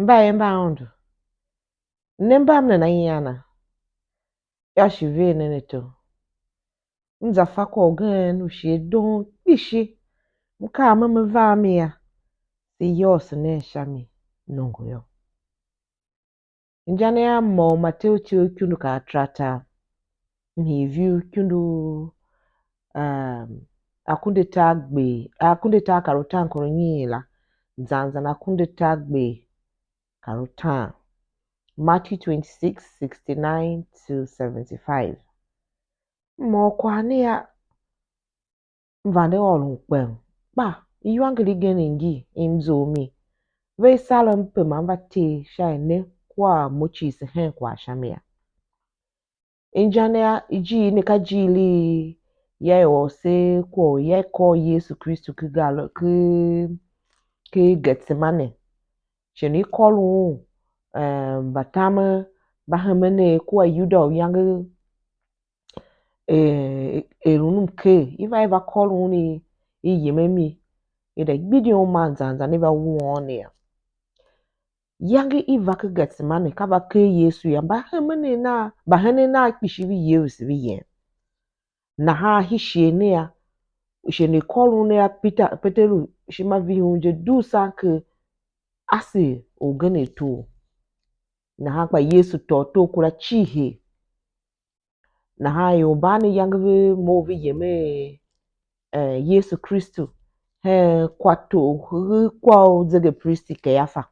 Mba ondo. Nemba mna na yana. Yashi vihin neto. Mzafa kwa ogan ushie don kpishi. Mka mama vami ya. Si yos ne shami nongo yo. Njane ya mo Mateu tio kundu ka atrata. Mhiviu kundu akunde tagbe. Akunde ta karutan koronyila. Zanzan akunde tagbe karutan. Matthew 26:69 to 75. Mo kwa ne ya mvande olu kwen. Ba, iyuangeli geningi imzomi. Ve salam pe mamba te shaine kwa mochisi hen kwa shamia. Injane ya iji nika jili ya wase kwa ya ko Yesu Kristu kigalo ki Getsemane. Sheni kolu batama bahamene kwa yuda yange erunum ke iva kolu ni iyememi ida gbidi o man zanza ni ba wuone ya yange iva ke Getsemane ka ba ke Yesu ya bahane na kpishi bi Yesu bi yen na ha hishene ya sheni kolu ne ya Peteru shima vihin je du sanke asi ogene to na ha kwa Yesu to kula chihe na ha yo bani yange vi mo vi yeme Yesu Kristu he kwa zege priesti keyafa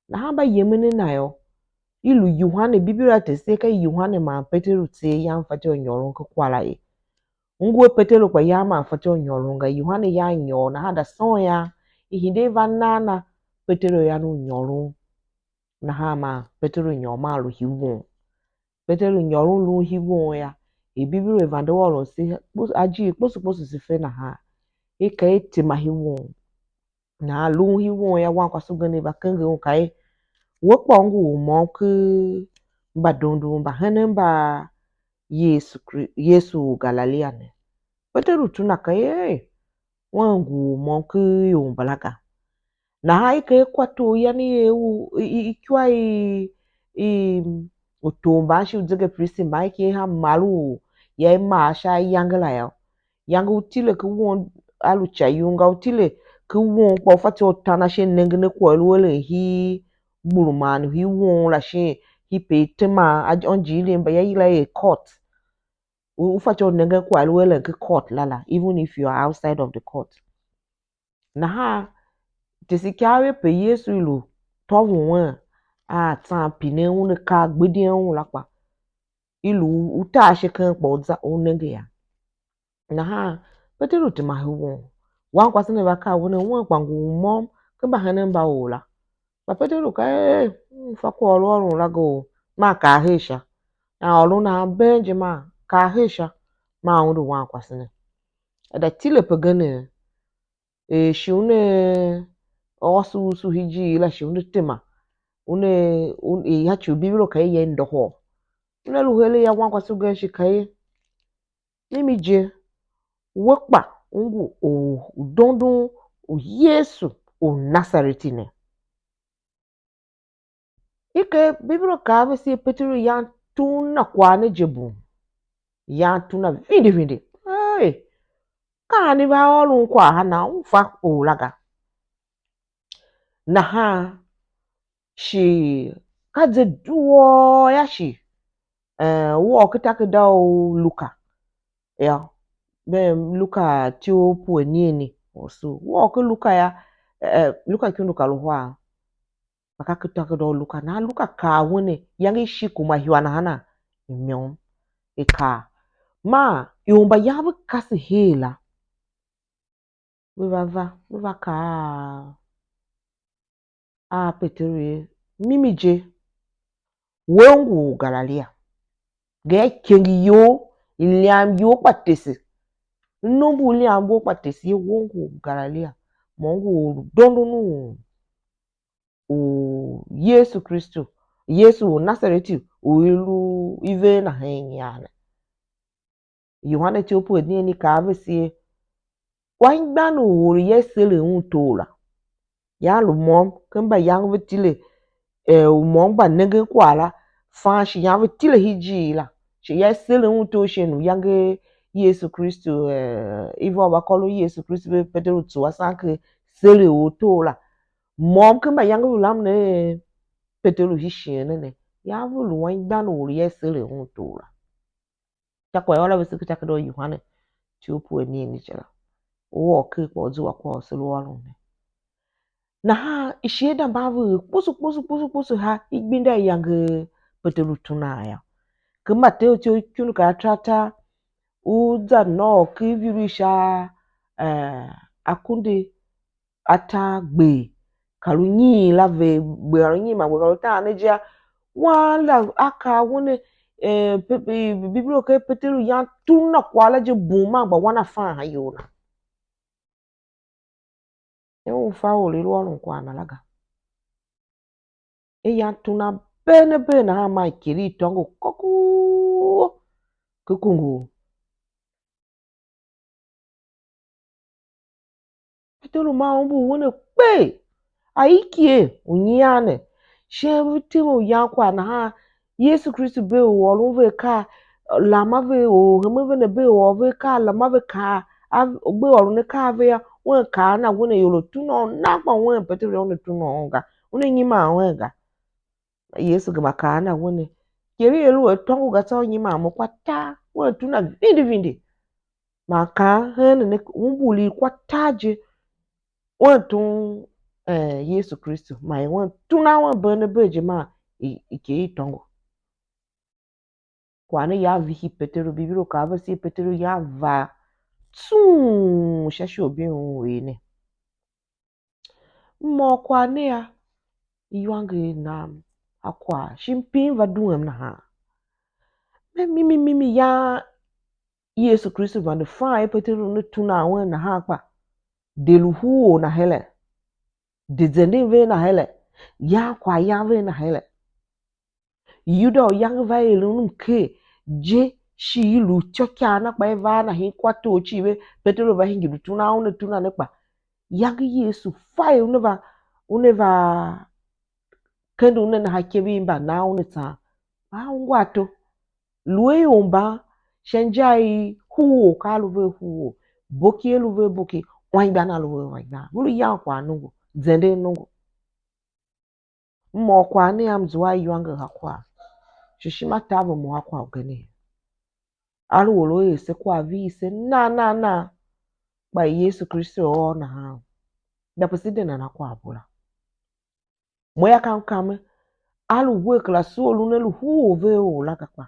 na ha ba yemene na yo ilu Yohane biblia tese ka Yohane ma Peteru te ya mfate onyorun ko kwala e ngwe Peteru kwa ya ma mfate onyorun ga Yohane ya nyo na ha da son ya ihinde va nana Peteru ya no nyorun na ha ma Peteru nyo ma lu hiwon Peteru nyorun lu hiwon ya e biblia evandewolo se aji posu se fe na ha e ka ete ma hiwon na lu hiwon ya wan kwaso gane ba kenge kai wokpo ngu mo ke badondu ba hanen ba Yesu Galilea ne Peteru tuna kai wangu mo ke yo balaga na ha ike kwato yani ikwa otomba shi uzege priesti ba ike ha malu ya ma sha yangala ya yangu utile ke won alu chayunga utile ke won po fati otana she nengene ko elwele hi burman hi won la she hi pe tema onji ile mba ya ila e court ufati onenge ko elwele ke court lala even if you are outside of the court na ha tesikawe pe Yesu ilu towun a tan pine un ka Gbaden un lapa ilu uta she kan po za onenge ya na ha Peteru te ma won wan kwase ne ba ka won won kwangu mom ke ba hanen ba ola ba Peteru ka fa ko Ọlọ́run lago ma ka hesha na olu na benjima ka hesha ma won do wan kwase ne da tile pegane shiune osu hiji la shiune tema une ya chu bibiro ka ye ndoho une lu hele ya wan kwase gan shi kai mimi je wokpa ngu o dondon o Yesu o Nazareti ne ike bibiro ka be si Peteru ya tuna kwa ne jebu ya tuna vindi hey ka ni ba olun kwa ha na ufa o laga na ha shi kaze duo ya shi wo kita o Luka ya be Luka tio pu enieni oso wo ke Luka ya Luka kundu kaluwa maka kita Luka na Luka ka wone yangi shi kuma hiwa na hana emyon eka ma yomba yabu kasi hela wiva ka Peteru mimi je wengu Galilea ge kengi yo iliam yo patese nombu iliam bo patese wengu Galilea mongu dondonu o Yesu Kristu Yesu Nazareti o ilu ive na henyana Yohane ti opu ni ka avesi wan gbanu wori yesele un tola ya lu mom kemba yang vetile mongba nenge kwala fa shi ya tile hiji la shi ya sele unto shenu yange Yesu Kristu ivo ba kolo Yesu Kristu be Petero tsuwa sanke sele oto la mom ke ba yange lam ne Petero hishene ne ya vulu wan dan o ya sele unto la takwa wala be siku takdo Yohane chupu ni chela o ke ko zuwa ko sele walo ne na ha isheda bavu pusu ha igbinda yange Petero tunaya ke Mateu kyunu ka trata uza no ki virisha akunde ata gbe kalunyi lave gbe alunyi ma gbe kaluta neja wala aka wone biblo ke Petero ya tuna kwala je buma gba wana fa hayona fa oli lo kwa na laga ya tuna bene ha ma kiri tongo koku kukungu Petero ma umbu wone pe aikie unyiane shevitimo yakwa na ha Yesu Kristu be wolu ve ka lama ve o heme ne be o ve ka lama ve ka be wolu ne ka ve ya won ka na wone yolo tuno na kwa won Petero won tuno nga wone nyima won ga Yesu ga ka na wone keri elu etongu ga ta nyima mo kwata won tuna vindi maka hen ne umbuli kwataje won tun Yesu Kristu ma won tuna won bene beje ma ike itongo kwane ya vihi Petero bibiro ka ba si Petero ya va tsun shashi obi wene mo kwane ya yuange na akwa shimpin va duam na ha mimi ya Yesu Kristu van de fa Petero ne tuna won na ha pa delu huo na hele de zende ve na hele ya kwa ya ve na hele yuda yang va elunum ke je shi lu chokya na pa va na hin kwato chi ve Petero va hingi tuna ne pa yang Yesu fa une va kendo ne na hakebi mba na une ta ba ngwato luwe omba shenjai huo ka lu ve huo boki lu ve boki wanga na lu ve wanga bulu ya kwa nungu zende nungu mo kwa ne am zuwa yuanga hakwa shishima tavo mo hakwa ogene alu wolo ese kwa vi se na ba Yesu Kristo o na ha da poside na kwa abula mo ya kam alu we kla so lu ne lu hu ove o la kakwa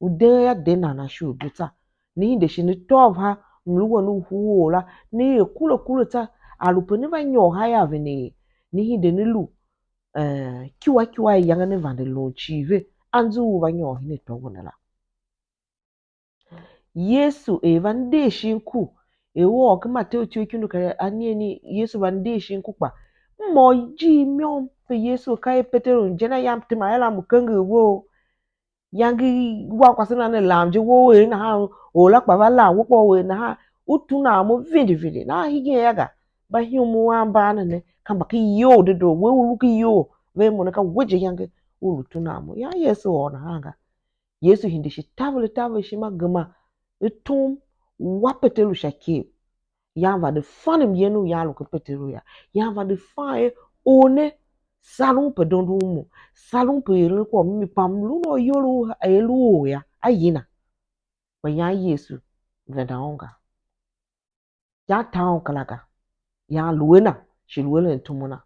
ude ya de na shu buta ni de shi ni tov ha mlu wonu hu o la ni kulo ta alu poni va nyo ha ya vene ni de ni lu kiwa yanga ne vande lo chive anzu va nyo ne to wona la Yesu vande shinku ewo ke Mateu kyunu ka anieni Yesu vande shinku pa mo ji myom pe Yesu kai Petero jena yam tima yala mukange wo yangi wa kwasina ne lamje wo we na ha o la pa vala wo po we na ha utuna mo vindi na hige yaga ba hiumu amba ne kamba ki yo de do we ulu ki yo we mo ka weje yange ulu tuna mo ya Yesu ona hanga Yesu hindi shi tavle shi magama etum wa Petero shake ya va de fanim yenu ya lo ko Petero ya va de fa one salon pe dondu mu salon pe ere ko mi pam lu no yoro elu ya ayina ba ya Yesu venda onga ya taon kalaga ya luena shi luena entumuna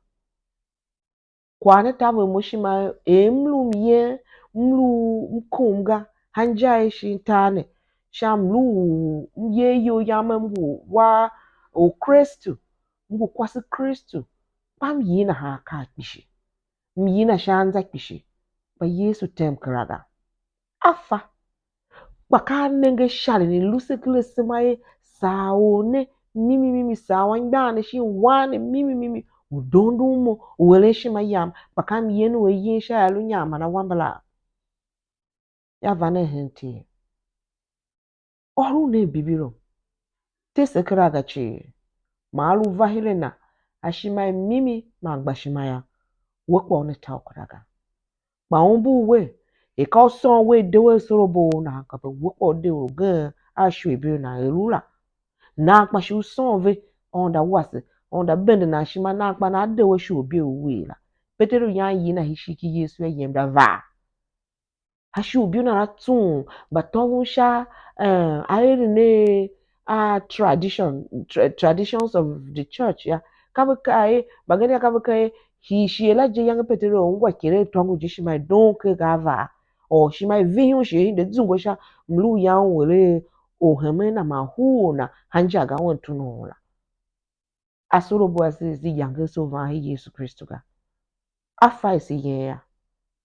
kwane tabo moshima emlu miye mlu mkumga hanjai shi tane shamlu yeyo yamambu wa o Kristu mbu kwasi Kristu pam yina ha ka kpishi myina shanza kpishi ba Yesu tem karaga afa baka nenge shali ni lusekle semaye saone mimi sawan gbane shi wane mimi udondu mo wele shi mayam baka myenu we yin sha alu nyama na wambala ya vane henti oru ne bibiro tese karaga chi malu vahile na ashima mimi magbashimaya wokpo ne taokraga ma umbu we e ka son we de we asorabo na ka wokpo de ogan ashu ebi na erula na akpa shu son ve onda wase onda bende na shima na akpa na de we shu obi owe la Petero yan yi na hishiki Yesu yem da va hashu obi na ratun baton sha ayene traditions of the church ya kabukai bagani kabukai he la je yang Petero ngwa kire tongu jishima donc gava o shima vihin shi de zungo sha mlu yan wele o heme na mahu na hanja ga won tunu la asorabo zi yang so va Yesu Kristu ga afa isi ye ya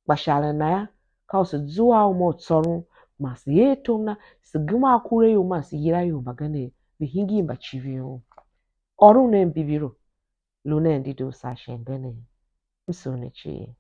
kpashara na ya ka su zuwa mo tsoro masu yeto na su gima kure yo masu yira yo bagane vihingi ba chiviyo oru ne bibiro lune ndido sa shengene msone chi